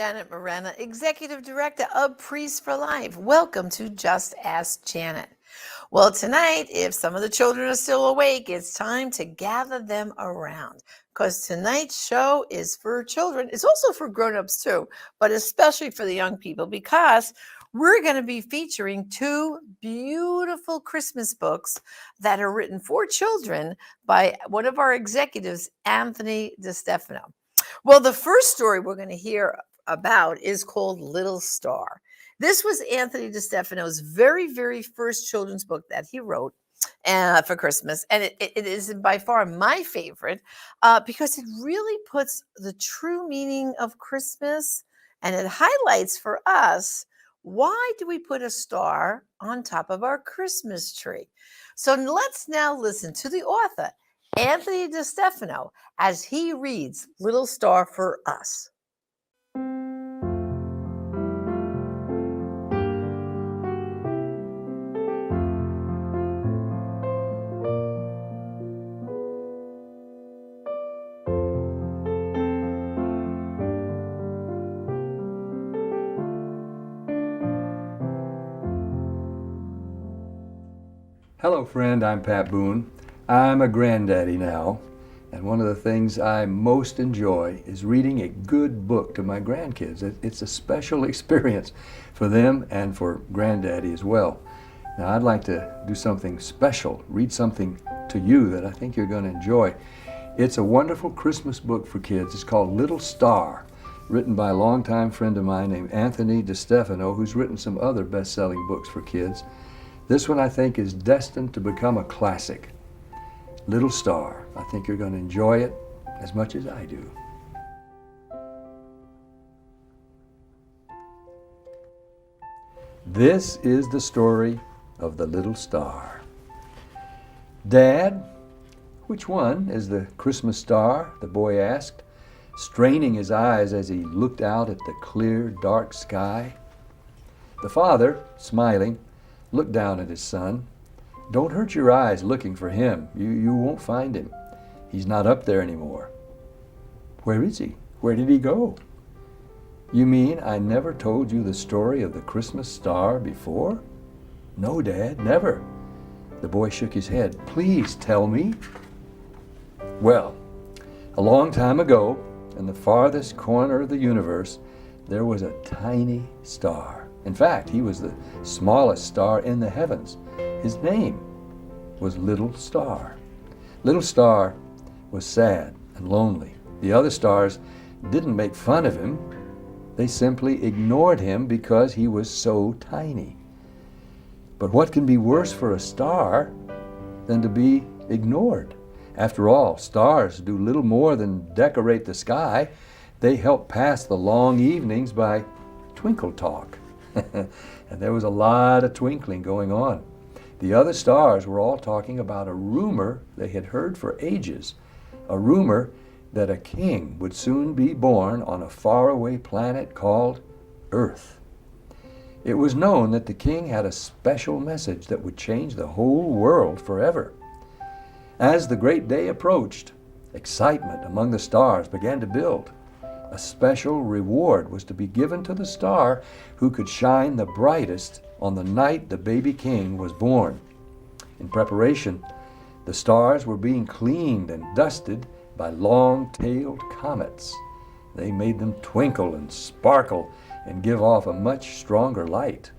Janet Morena, Executive Director of Priests for Life. Welcome to Just Ask Janet. Well, tonight, if some of the children are still awake, it's time to gather them around because tonight's show is for children. It's also for grown-ups too, but especially for the young people because we're going to be featuring two beautiful Christmas books that are written for children by one of our executives, Anthony DeStefano. Well, the first story we're going to hear about is called Little Star. This was Anthony DeStefano's very, very first children's book that he wrote for Christmas. And it is by far my favorite because it really puts the true meaning of Christmas and it highlights for us why do we put a star on top of our Christmas tree. So let's now listen to the author, Anthony DeStefano, as he reads Little Star for us. Hello friend, I'm Pat Boone. I'm a granddaddy now, and one of the things I most enjoy is reading a good book to my grandkids. It's a special experience for them and for granddaddy as well. Now I'd like to do something special, read something to you that I think you're going to enjoy. It's a wonderful Christmas book for kids. It's called Little Star, written by a longtime friend of mine named Anthony DeStefano, who's written some other best-selling books for kids. This one, I think, is destined to become a classic. Little Star. I think you're going to enjoy it as much as I do. This is the story of the little star. Dad, which one is the Christmas star? The boy asked, straining his eyes as he looked out at the clear, dark sky. The father, smiling, looked down at his son. Don't hurt your eyes looking for him. You won't find him. He's not up there anymore. Where is he? Where did he go? You mean I never told you the story of the Christmas star before? No, Dad, never. The boy shook his head. Please tell me. Well, a long time ago, in the farthest corner of the universe, there was a tiny star. In fact, he was the smallest star in the heavens. His name was Little Star. Little Star was sad and lonely. The other stars didn't make fun of him. They simply ignored him because he was so tiny. But what can be worse for a star than to be ignored? After all, stars do little more than decorate the sky. They help pass the long evenings by twinkle talk. And there was a lot of twinkling going on. The other stars were all talking about a rumor they had heard for ages, a rumor that a king would soon be born on a faraway planet called Earth. It was known that the king had a special message that would change the whole world forever. As the great day approached, excitement among the stars began to build. A special reward was to be given to the star who could shine the brightest on the night the baby king was born. In preparation, the stars were being cleaned and dusted by long-tailed comets. They made them twinkle and sparkle and give off a much stronger light,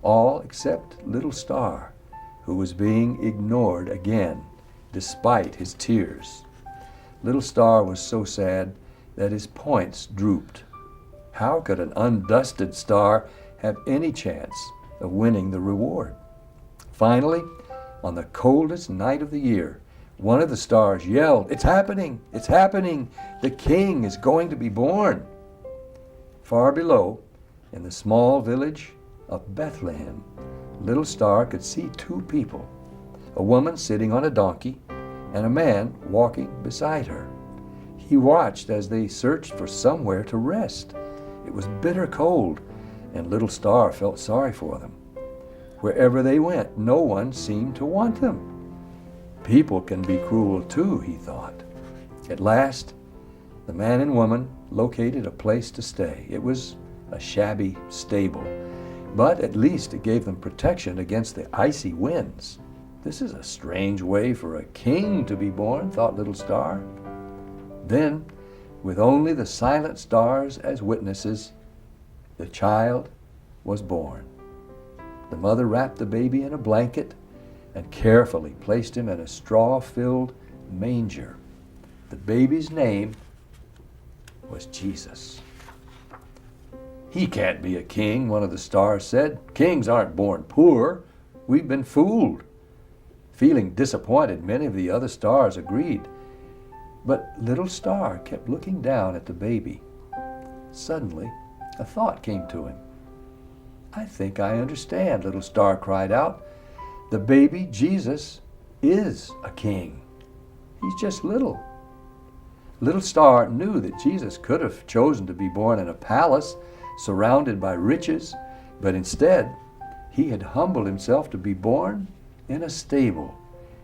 all except Little Star, who was being ignored again, despite his tears. Little Star was so sad that his points drooped. How could an undusted star have any chance of winning the reward? Finally, on the coldest night of the year, one of the stars yelled, "It's happening! It's happening! The king is going to be born!" Far below, in the small village of Bethlehem, Little Star could see two people, a woman sitting on a donkey and a man walking beside her. He watched as they searched for somewhere to rest. It was bitter cold, and Little Star felt sorry for them. Wherever they went, no one seemed to want them. People can be cruel too, he thought. At last, the man and woman located a place to stay. It was a shabby stable, but at least it gave them protection against the icy winds. This is a strange way for a king to be born, thought Little Star. Then, with only the silent stars as witnesses, the child was born. The mother wrapped the baby in a blanket and carefully placed him in a straw-filled manger. The baby's name was Jesus. "He can't be a king," one of the stars said. "Kings aren't born poor. We've been fooled." Feeling disappointed, many of the other stars agreed. But Little Star kept looking down at the baby. Suddenly, a thought came to him. "I think I understand," Little Star cried out. "The baby Jesus is a king. He's just little." Little Star knew that Jesus could have chosen to be born in a palace surrounded by riches, but instead, he had humbled himself to be born in a stable.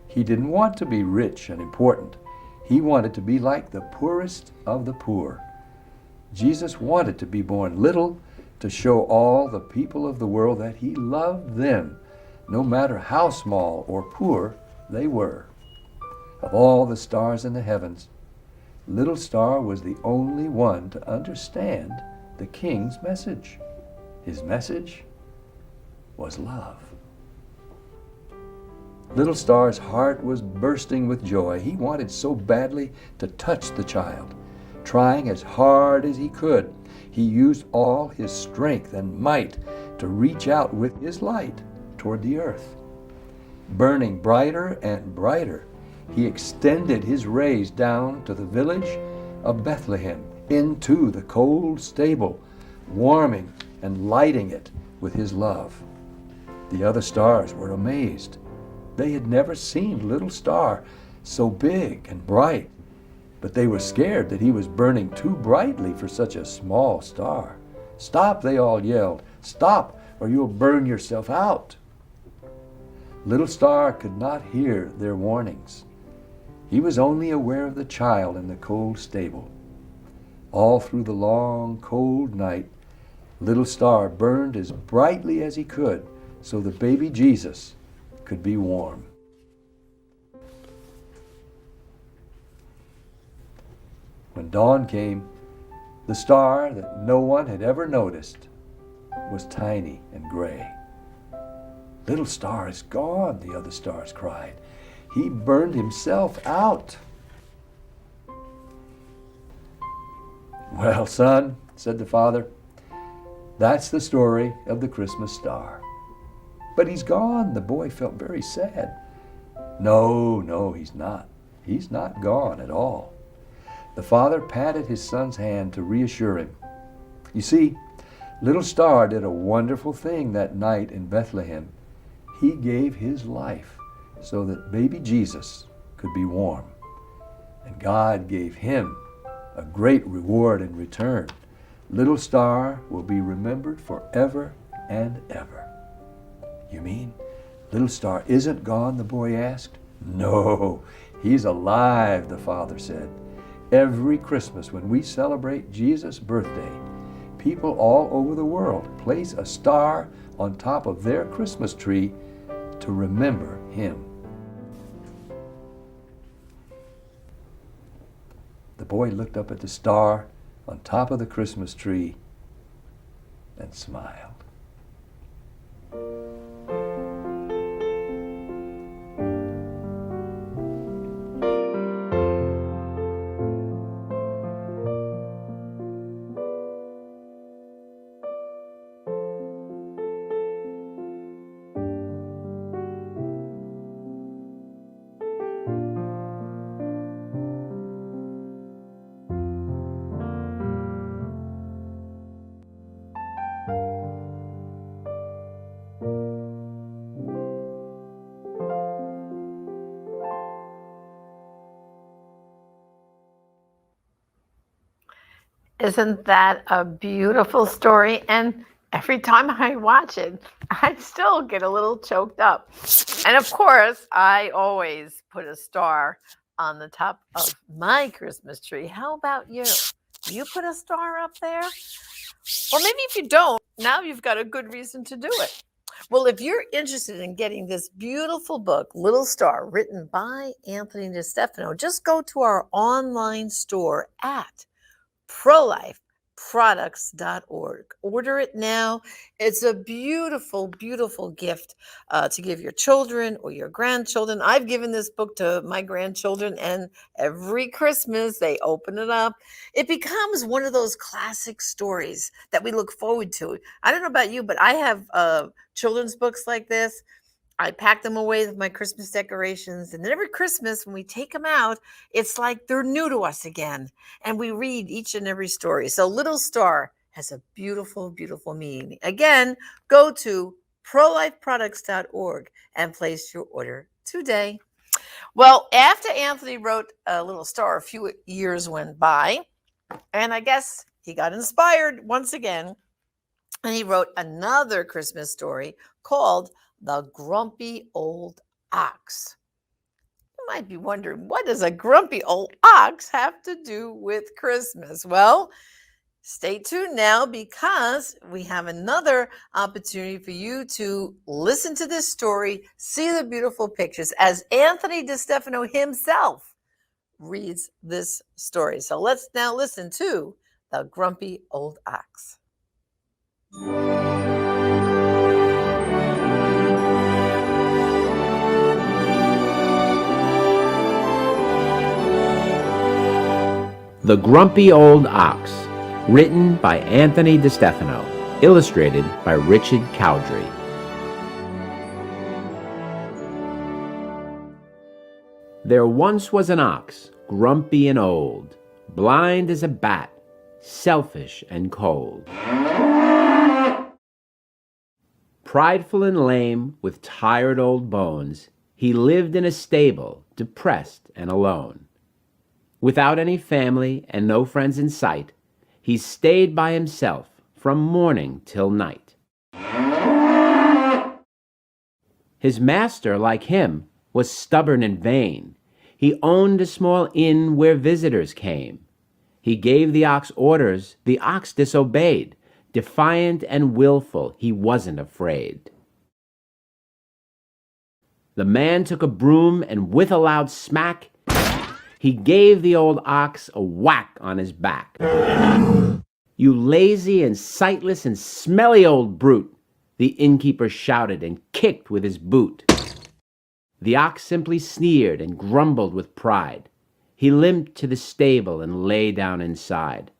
He didn't want to be rich and important. He wanted to be like the poorest of the poor. Jesus wanted to be born little to show all the people of the world that he loved them, no matter how small or poor they were. Of all the stars in the heavens, Little Star was the only one to understand the king's message. His message was love. Little Star's heart was bursting with joy. He wanted so badly to touch the child. Trying as hard as he could, he used all his strength and might to reach out with his light toward the earth. Burning brighter and brighter, he extended his rays down to the village of Bethlehem, into the cold stable, warming and lighting it with his love. The other stars were amazed. They had never seen Little Star so big and bright, but they were scared that he was burning too brightly for such a small star. "Stop," they all yelled. "Stop, or you'll burn yourself out." Little Star could not hear their warnings. He was only aware of the child in the cold stable. All through the long, cold night, Little Star burned as brightly as he could so the baby Jesus could be warm. When dawn came, the star that no one had ever noticed was tiny and gray. "Little Star is gone," the other stars cried. "He burned himself out." "Well, son," said the father, "that's the story of the Christmas star." "But he's gone." The boy felt very sad. No, he's not. He's not gone at all. The father patted his son's hand to reassure him. You see, Little Star did a wonderful thing that night in Bethlehem. He gave his life so that baby Jesus could be warm. And God gave him a great reward in return. Little Star will be remembered forever and ever. "You mean Little Star isn't gone?" the boy asked. "No, he's alive," the father said. "Every Christmas when we celebrate Jesus' birthday, people all over the world place a star on top of their Christmas tree to remember him." The boy looked up at the star on top of the Christmas tree and smiled. Isn't that a beautiful story? And every time I watch it, I still get a little choked up. And of course, I always put a star on the top of my Christmas tree. How about you? Do you put a star up there? Or maybe if you don't, now you've got a good reason to do it. Well, if you're interested in getting this beautiful book, Little Star, written by Anthony DeStefano, just go to our online store at prolifeproducts.org. Order it now. It's a beautiful, beautiful gift to give your children or your grandchildren. I've given this book to my grandchildren, and every Christmas they open it up. It becomes one of those classic stories that we look forward to. I don't know about you, but I have children's books like this. I pack them away with my Christmas decorations. And then every Christmas, when we take them out, it's like they're new to us again. And we read each and every story. So Little Star has a beautiful, beautiful meaning. Again, go to prolifeproducts.org and place your order today. Well, after Anthony wrote a Little Star, a few years went by. And I guess he got inspired once again. And he wrote another Christmas story called The Grumpy Old Ox. You might be wondering, what does a grumpy old ox have to do with Christmas? Well, stay tuned now, because we have another opportunity for you to listen to this story, see the beautiful pictures as Anthony DeStefano himself reads this story. So let's now listen to The Grumpy Old Ox. The Grumpy Old Ox, written by Anthony DeStefano, illustrated by Richard Cowdrey. There once was an ox, grumpy and old, blind as a bat, selfish and cold. Prideful and lame, with tired old bones, he lived in a stable, depressed and alone. Without any family and no friends in sight, he stayed by himself from morning till night. His master, like him, was stubborn and vain. He owned a small inn where visitors came. He gave the ox orders, the ox disobeyed. Defiant and willful, he wasn't afraid. The man took a broom, and with a loud smack, he gave the old ox a whack on his back. "You lazy and sightless and smelly old brute," the innkeeper shouted and kicked with his boot. The ox simply sneered and grumbled with pride. He limped to the stable and lay down inside.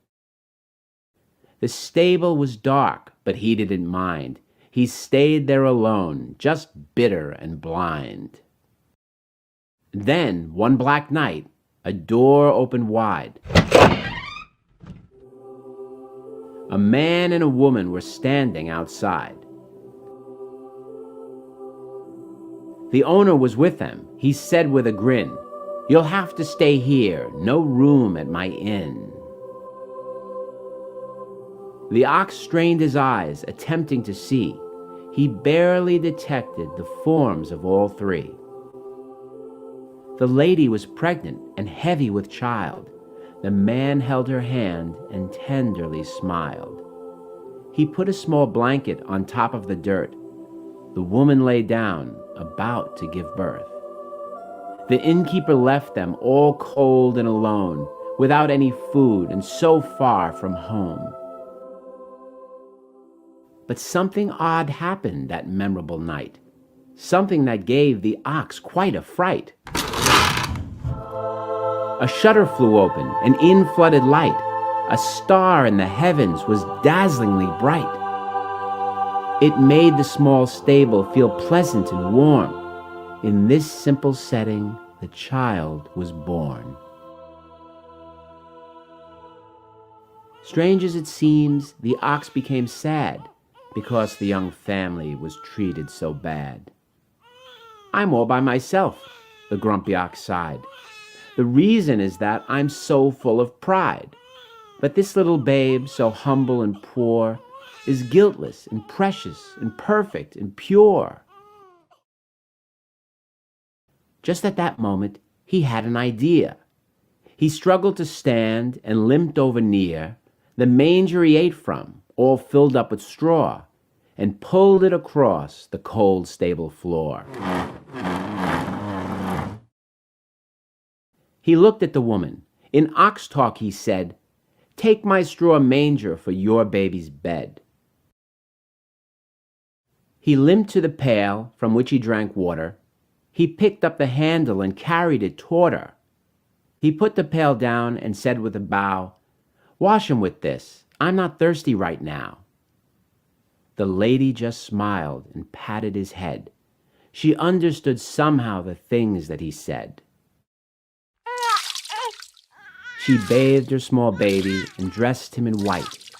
The stable was dark, but he didn't mind. He stayed there alone, just bitter and blind. Then, one black night, a door opened wide. A man and a woman were standing outside. The owner was with them. He said with a grin, "You'll have to stay here, no room at my inn." The ox strained his eyes, attempting to see. He barely detected the forms of all three. The lady was pregnant and heavy with child. The man held her hand and tenderly smiled. He put a small blanket on top of the dirt. The woman lay down, about to give birth. The innkeeper left them all cold and alone, without any food and so far from home. But something odd happened that memorable night, something that gave the ox quite a fright. A shutter flew open, and in flooded light. A star in the heavens was dazzlingly bright. It made the small stable feel pleasant and warm. In this simple setting, the child was born. Strange as it seems, the ox became sad because the young family was treated so bad. "I'm all by myself," the grumpy ox sighed. "The reason is that I'm so full of pride. But this little babe, so humble and poor, is guiltless and precious and perfect and pure." Just at that moment, he had an idea. He struggled to stand and limped over near the manger he ate from, all filled up with straw, and pulled it across the cold stable floor. He looked at the woman. In ox talk he said, "Take my straw manger for your baby's bed." He limped to the pail from which he drank water. He picked up the handle and carried it toward her. He put the pail down and said with a bow, "Wash him with this. I'm not thirsty right now." The lady just smiled and patted his head. She understood somehow the things that he said. She bathed her small baby and dressed him in white.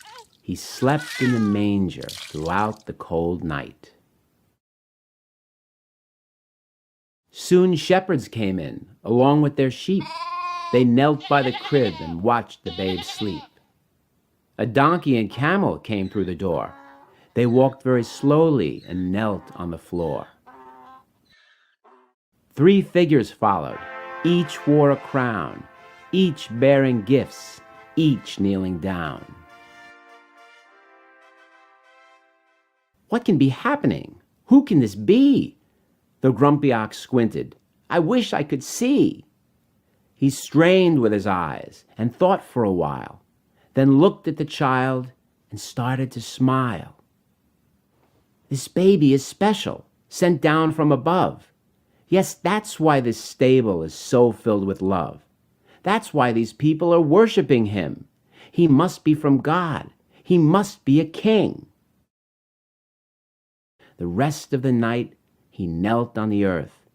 He slept in the manger throughout the cold night. Soon shepherds came in, along with their sheep. They knelt by the crib and watched the babe sleep. A donkey and camel came through the door. They walked very slowly and knelt on the floor. 3 figures followed. Each wore a crown, each bearing gifts, each kneeling down. What can be happening? Who can this be? The grumpy ox squinted. I wish I could see. He strained with his eyes and thought for a while, then looked at the child and started to smile. This baby is special, sent down from above. Yes, that's why this stable is so filled with love. That's why these people are worshiping him. He must be from God. He must be a king. The rest of the night, he knelt on the earth,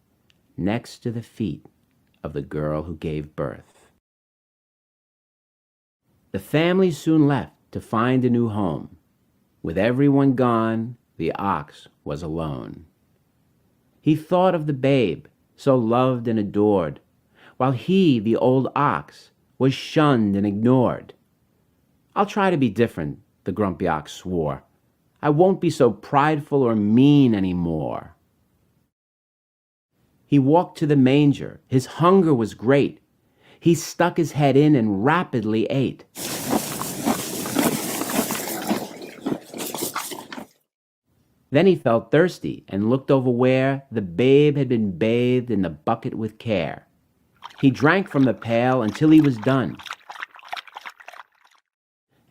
next to the feet of the girl who gave birth. The family soon left to find a new home. With everyone gone, the ox was alone. He thought of the babe, so loved and adored, while he, the old ox, was shunned and ignored. I'll try to be different, the grumpy ox swore. I won't be so prideful or mean anymore. He walked to the manger. His hunger was great. He stuck his head in and rapidly ate. Then he felt thirsty and looked over where the babe had been bathed in the bucket with care. He drank from the pail until he was done,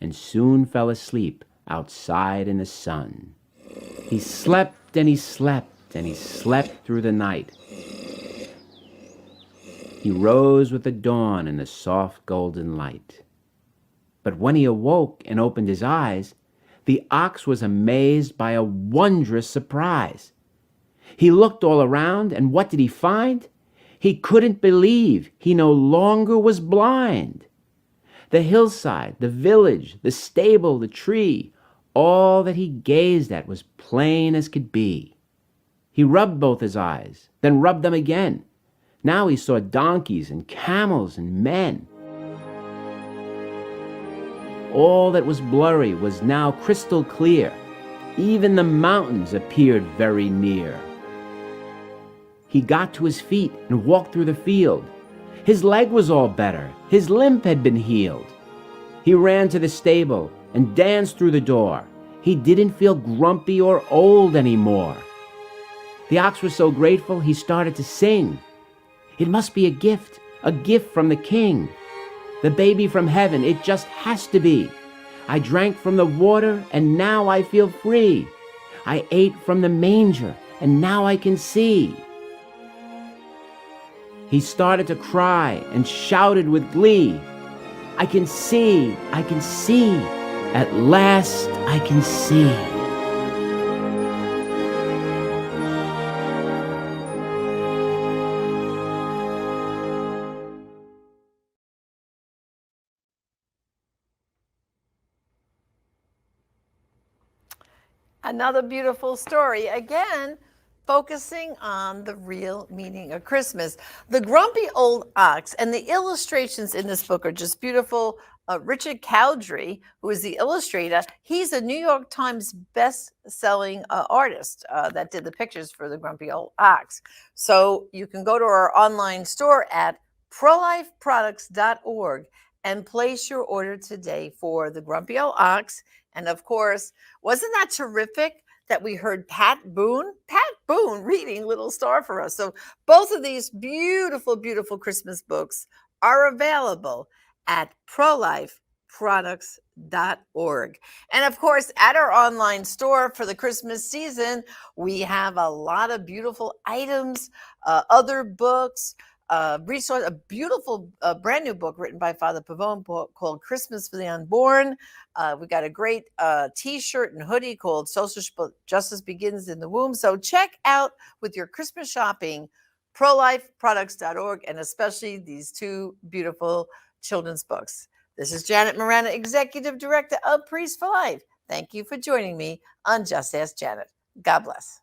and soon fell asleep outside in the sun. He slept and he slept and he slept through the night. He rose with the dawn and the soft golden light. But when he awoke and opened his eyes, the ox was amazed by a wondrous surprise. He looked all around, and what did he find? He couldn't believe he no longer was blind. The hillside, the village, the stable, the tree, all that he gazed at was plain as could be. He rubbed both his eyes, then rubbed them again. Now he saw donkeys and camels and men. All that was blurry was now crystal clear. Even the mountains appeared very near. He got to his feet and walked through the field. His leg was all better. His limp had been healed. He ran to the stable and danced through the door. He didn't feel grumpy or old anymore. The ox was so grateful he started to sing. It must be a gift from the king. The baby from heaven, it just has to be. I drank from the water and now I feel free. I ate from the manger and now I can see. He started to cry and shouted with glee. I can see, at last I can see. Another beautiful story, again, focusing on the real meaning of Christmas. The Grumpy Old Ox, and the illustrations in this book are just beautiful. Richard Cowdery, who is the illustrator, he's a New York Times best-selling artist that did the pictures for the Grumpy Old Ox. So you can go to our online store at prolifeproducts.org and place your order today for the Grumpy Old Ox. And of course, wasn't that terrific that we heard Pat Boone reading Little Star for us? So both of these beautiful, beautiful Christmas books are available at prolifeproducts.org. And of course, at our online store for the Christmas season, we have a lot of beautiful items, other books, resource, a beautiful brand new book written by Father Pavone called Christmas for the Unborn. We got a great t-shirt and hoodie called Social Justice Begins in the Womb. So check out with your Christmas shopping, prolifeproducts.org, and especially these two beautiful children's books. This is Janet Morana, Executive Director of Priests for Life. Thank you for joining me on Just Ask Janet. God bless.